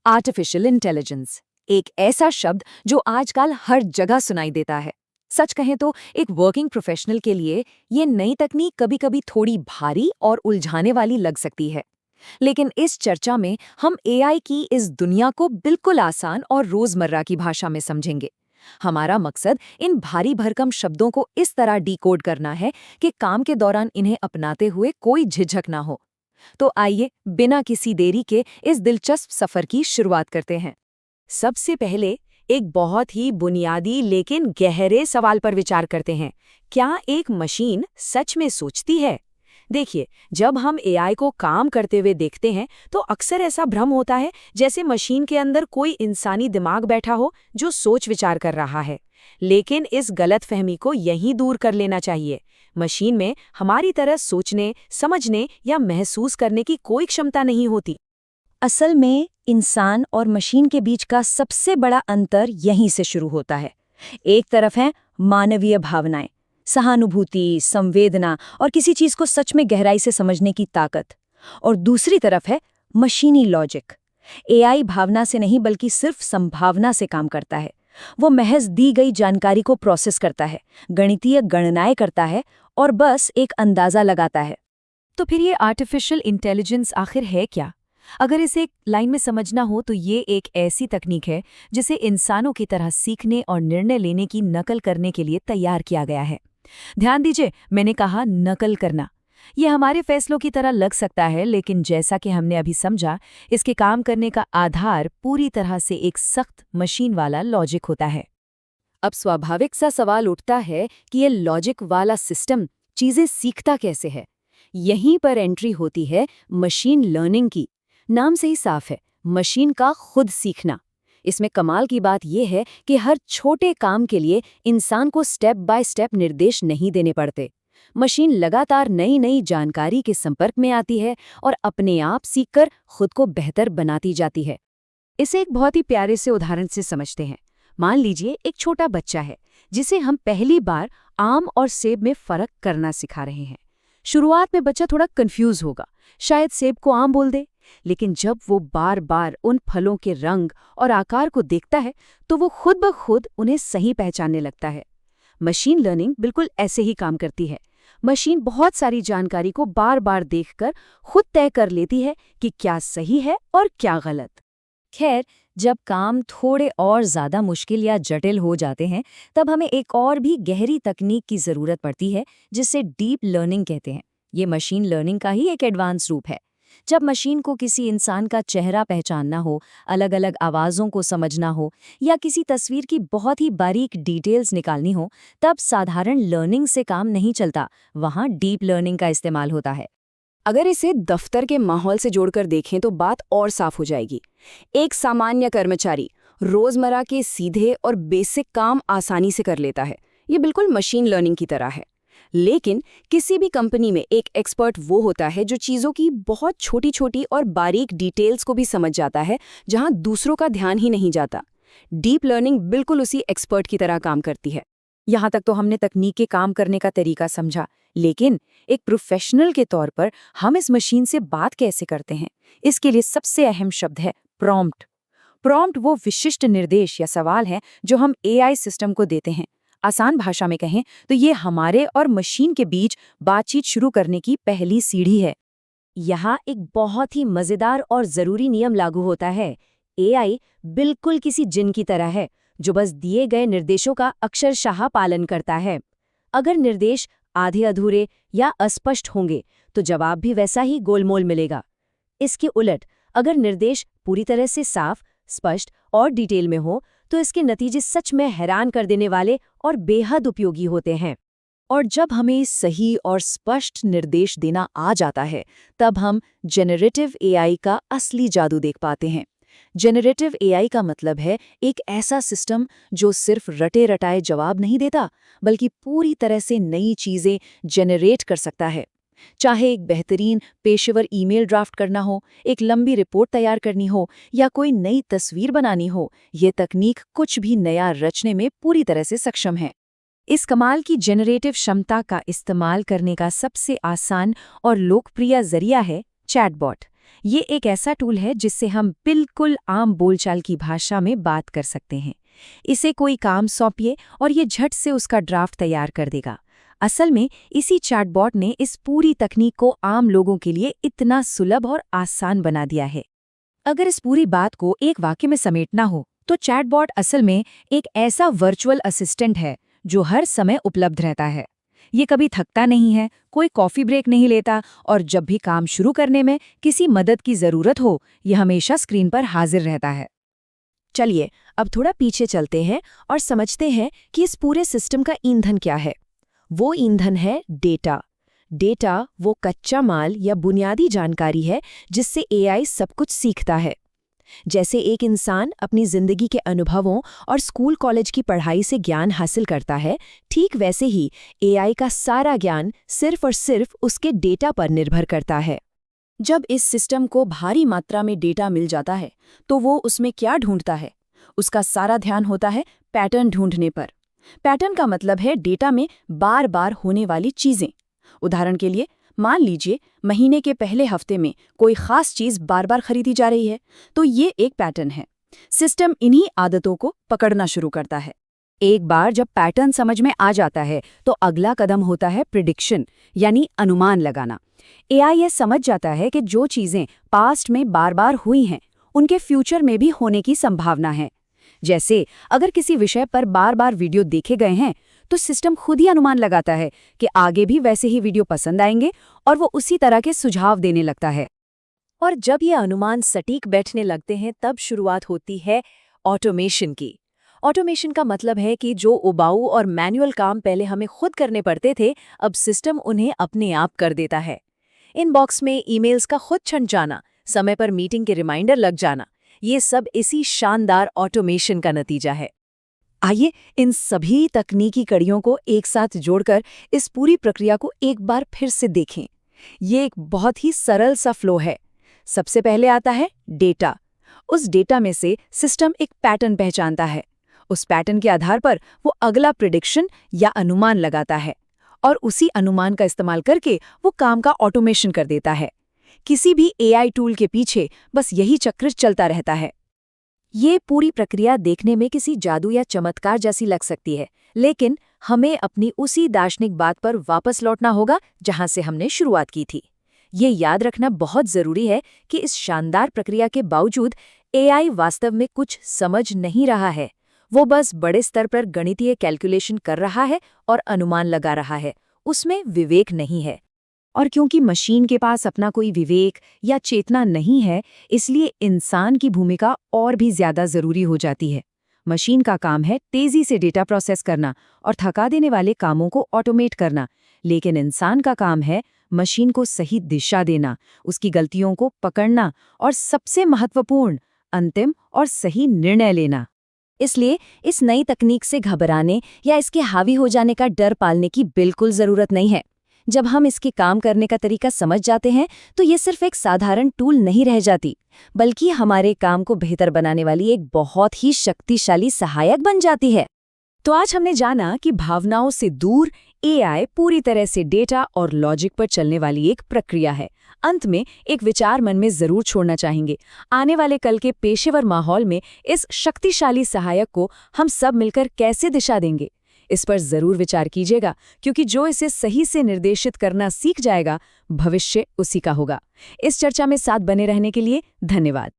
Artificial intelligence, एक ऐसा शब्द जो आजकल हर जगह सुनाई देता है। सच कहें तो एक वर्किंग प्रोफेशनल के लिए ये नई तकनीक कभी-कभी थोड़ी भारी और उलझाने वाली लग सकती है। लेकिन इस चर्चा में हम एआई की इस दुनिया को बिल्कुल आसान और रोजमर्रा की भाषा में समझेंगे। हमारा मकसद इन भारी भरकम शब्दों को इस तरह डिकोड करना है कि काम के दौरान इन्हें अपनाते हुए कोई झिझक ना हो। तो आइए बिना किसी देरी के इस दिलचस्प सफर की शुरुआत करते हैं। सबसे पहले एक बहुत ही बुनियादी लेकिन गहरे सवाल पर विचार करते हैं। क्या एक मशीन सच में सोचती है? देखिए, जब हम एआई को काम करते हुए देखते हैं तो अक्सर ऐसा भ्रम होता है जैसे मशीन के अंदर कोई इंसानी दिमाग बैठा हो जो सोच विचार कर रहा है। लेकिन इस गलतफहमी को यहीं दूर कर लेना चाहिए। मशीन में हमारी तरह सोचने, समझने या महसूस करने की कोई क्षमता नहीं होती। असल में इंसान और मशीन के बीच का सबसे बड़ा अंतर यहीं से शुरू होता है। एक तरफ है मानवीय भावनाएं, सहानुभूति, संवेदना और किसी चीज को सच में गहराई से समझने की ताकत, और दूसरी तरफ है मशीनी लॉजिक। एआई भावना से नहीं बल्कि सिर्फ संभावना से काम करता है। वो महज दी गई जानकारी को प्रोसेस करता है, गणितीय गणनाएं करता है और बस एक अंदाजा लगाता है। तो फिर ये आर्टिफिशियल इंटेलिजेंस आखिर है क्या? अगर इसे एक लाइन में समझना हो तो ये एक ऐसी तकनीक है जिसे इंसानों की तरह सीखने और निर्णय लेने की नकल करने के लिए तैयार किया गया है। ध्यान दीजिए, मैंने कहा नकल करना। ये हमारे फैसलों की तरह लग सकता है, लेकिन जैसा कि हमने अभी समझा, इसके काम करने का आधार पूरी तरह से एक सख्त मशीन वाला लॉजिक होता है। अब स्वाभाविक सा सवाल उठता है कि ये लॉजिक वाला सिस्टम चीजें सीखता कैसे है। यहीं पर एंट्री होती है मशीन लर्निंग की। नाम से ही साफ है, मशीन का खुद सीखना। इसमें कमाल की बात यह है कि हर छोटे काम के लिए इंसान को स्टेप बाय स्टेप निर्देश नहीं देने पड़ते। मशीन लगातार नई नई जानकारी के संपर्क में आती है और अपने आप सीखकर खुद को बेहतर बनाती जाती है। इसे एक बहुत ही प्यारे से उदाहरण से समझते हैं। मान लीजिए एक छोटा बच्चा है जिसे हम पहली बार आम और सेब में फर्क करना सिखा रहे हैं। शुरुआत में बच्चा थोड़ा कंफ्यूज होगा, शायद सेब को आम बोल दे, लेकिन जब वो बार बार उन फलों के रंग और आकार को देखता है तो वो खुद ब खुद उन्हें सही पहचानने लगता है। मशीन लर्निंग बिल्कुल ऐसे ही काम करती है। मशीन बहुत सारी जानकारी को बार बार देखकर खुद तय कर लेती है कि क्या सही है और क्या गलत। खैर, जब काम थोड़े और ज्यादा मुश्किल या जटिल हो जाते हैं तब हमें एक और भी गहरी तकनीक की जरूरत पड़ती है, जिसे डीप लर्निंग कहते हैं। ये मशीन लर्निंग का ही एक एडवांस रूप है। जब मशीन को किसी इंसान का चेहरा पहचानना हो, अलग अलग आवाज़ों को समझना हो या किसी तस्वीर की बहुत ही बारीक डिटेल्स निकालनी हो, तब साधारण लर्निंग से काम नहीं चलता। वहाँ डीप लर्निंग का इस्तेमाल होता है। अगर इसे दफ्तर के माहौल से जोड़कर देखें तो बात और साफ हो जाएगी। एक सामान्य कर्मचारी रोजमर्रा के सीधे और बेसिक काम आसानी से कर लेता है। ये बिल्कुल मशीन लर्निंग की तरह है। लेकिन किसी भी कंपनी में एक एक्सपर्ट वो होता है जो चीज़ों की बहुत छोटी छोटी और बारीक डिटेल्स को भी समझ जाता है, जहां दूसरों का ध्यान ही नहीं जाता। डीप लर्निंग बिल्कुल उसी एक्सपर्ट की तरह काम करती है। यहाँ तक तो हमने तकनीक के काम करने का तरीका समझा, लेकिन एक प्रोफेशनल के तौर पर हम इस मशीन से बात कैसे करते हैं, इसके लिए सबसे अहम शब्द है प्रॉम्प्ट। प्रॉम्प्ट वो विशिष्ट निर्देश या सवाल हैं जो हम एआई सिस्टम को देते हैं। आसान भाषा में कहें तो ये हमारे और मशीन के बीच बातचीत शुरू करने की पहली सीढ़ी है। यहाँ एक बहुत ही मजेदार और जरूरी नियम लागू होता है। एआई बिल्कुल किसी जिन की तरह है जो बस दिए गए निर्देशों का अक्षरशः पालन करता है। अगर निर्देश आधे अधूरे या अस्पष्ट होंगे तो जवाब भी वैसा ही गोलमोल मिलेगा। इसके उलट, अगर निर्देश पूरी तरह से साफ, स्पष्ट और डिटेल में हो तो इसके नतीजे सच में हैरान कर देने वाले और बेहद उपयोगी होते हैं। और जब हमें सही और स्पष्ट निर्देश देना आ जाता है, तब हम जेनरेटिव एआई का असली जादू देख पाते हैं। जेनरेटिव एआई का मतलब है एक ऐसा सिस्टम जो सिर्फ रटे रटाए जवाब नहीं देता, बल्कि पूरी तरह से नई चीजें जेनरेट कर सकता है। चाहे एक बेहतरीन पेशेवर ईमेल ड्राफ्ट करना हो, एक लंबी रिपोर्ट तैयार करनी हो या कोई नई तस्वीर बनानी हो, ये तकनीक कुछ भी नया रचने में पूरी तरह से सक्षम है। इस कमाल की जेनरेटिव क्षमता का इस्तेमाल करने का सबसे आसान और लोकप्रिय जरिया है चैटबॉट। ये एक ऐसा टूल है जिससे हम बिल्कुल आम बोलचाल की भाषा में बात कर सकते हैं। इसे कोई काम सौंपिए और ये झट से उसका ड्राफ्ट तैयार कर देगा। असल में इसी चैटबॉट ने इस पूरी तकनीक को आम लोगों के लिए इतना सुलभ और आसान बना दिया है। अगर इस पूरी बात को एक वाक्य में समेटना हो तो चैटबॉट असल में एक ऐसा वर्चुअल असिस्टेंट है जो हर समय उपलब्ध रहता है। ये कभी थकता नहीं है, कोई कॉफी ब्रेक नहीं लेता और जब भी काम शुरू करने में किसी मदद की जरूरत हो, यह हमेशा स्क्रीन पर हाजिर रहता है। चलिए अब थोड़ा पीछे चलते हैं और समझते हैं कि इस पूरे सिस्टम का ईंधन क्या है। वो ईंधन है डेटा। डेटा वो कच्चा माल या बुनियादी जानकारी है जिससे एआई सब कुछ सीखता है। जैसे एक इंसान अपनी जिंदगी के अनुभवों और स्कूल कॉलेज की पढ़ाई से ज्ञान हासिल करता है, ठीक वैसे ही एआई का सारा ज्ञान सिर्फ और सिर्फ उसके डेटा पर निर्भर करता है। जब इस सिस्टम को भारी मात्रा में डेटा मिल जाता है तो वो उसमें क्या ढूंढता है? उसका सारा ध्यान होता है पैटर्न ढूंढने पर। पैटर्न का मतलब है डेटा में बार बार होने वाली चीजें। उदाहरण के लिए मान लीजिए महीने के पहले हफ्ते में कोई खास चीज बार बार खरीदी जा रही है, तो ये एक पैटर्न है। सिस्टम इन्हीं आदतों को पकड़ना शुरू करता है। एक बार जब पैटर्न समझ में आ जाता है तो अगला कदम होता है प्रिडिक्शन, यानी अनुमान लगाना। एआई ये समझ जाता है कि जो चीजें पास्ट में बार बार हुई हैं उनके फ्यूचर में भी होने की संभावना है। जैसे अगर किसी विषय पर बार बार वीडियो देखे गए हैं तो सिस्टम खुद ही अनुमान लगाता है कि आगे भी वैसे ही वीडियो पसंद आएंगे और वो उसी तरह के सुझाव देने लगता है। और जब ये अनुमान सटीक बैठने लगते हैं तब शुरुआत होती है ऑटोमेशन की। ऑटोमेशन का मतलब है कि जो उबाऊ और मैनुअल काम पहले हमें खुद करने पड़ते थे, अब सिस्टम उन्हें अपने आप कर देता है। इनबॉक्स में ईमेल्स का खुद छंट जाना, समय पर मीटिंग के रिमाइंडर लग जाना, ये सब इसी शानदार ऑटोमेशन का नतीजा है। आइए इन सभी तकनीकी कड़ियों को एक साथ जोड़कर इस पूरी प्रक्रिया को एक बार फिर से देखें। ये एक बहुत ही सरल सा फ्लो है। सबसे पहले आता है डेटा। उस डेटा में से सिस्टम एक पैटर्न पहचानता है। उस पैटर्न के आधार पर वो अगला प्रिडिक्शन या अनुमान लगाता है और उसी अनुमान का इस्तेमाल करके वो काम का ऑटोमेशन कर देता है। किसी भी एआई टूल के पीछे बस यही चक्र चलता रहता है। ये पूरी प्रक्रिया देखने में किसी जादू या चमत्कार जैसी लग सकती है, लेकिन हमें अपनी उसी दार्शनिक बात पर वापस लौटना होगा जहां से हमने शुरुआत की थी। ये याद रखना बहुत जरूरी है कि इस शानदार प्रक्रिया के बावजूद एआई वास्तव में कुछ समझ नहीं रहा है। वो बस बड़े स्तर पर गणितीय कैलकुलेशन कर रहा है और अनुमान लगा रहा है। उसमें विवेक नहीं है। और क्योंकि मशीन के पास अपना कोई विवेक या चेतना नहीं है, इसलिए इंसान की भूमिका और भी ज्यादा जरूरी हो जाती है। मशीन का काम है तेजी से डेटा प्रोसेस करना और थका देने वाले कामों को ऑटोमेट करना, लेकिन इंसान का काम है मशीन को सही दिशा देना, उसकी गलतियों को पकड़ना और सबसे महत्वपूर्ण, अंतिम और सही निर्णय लेना। इसलिए इस नई तकनीक से घबराने या इसके हावी हो जाने का डर पालने की बिल्कुल जरूरत नहीं है। जब हम इसके काम करने का तरीका समझ जाते हैं तो ये सिर्फ एक साधारण टूल नहीं रह जाती, बल्कि हमारे काम को बेहतर बनाने वाली एक बहुत ही शक्तिशाली सहायक बन जाती है। तो आज हमने जाना कि भावनाओं से दूर एआई पूरी तरह से डेटा और लॉजिक पर चलने वाली एक प्रक्रिया है। अंत में एक विचार मन में जरूर छोड़ना चाहेंगे। आने वाले कल के पेशेवर माहौल में इस शक्तिशाली सहायक को हम सब मिलकर कैसे दिशा देंगे, इस पर जरूर विचार कीजिएगा, क्योंकि जो इसे सही से निर्देशित करना सीख जाएगा, भविष्य उसी का होगा। इस चर्चा में साथ बने रहने के लिए धन्यवाद।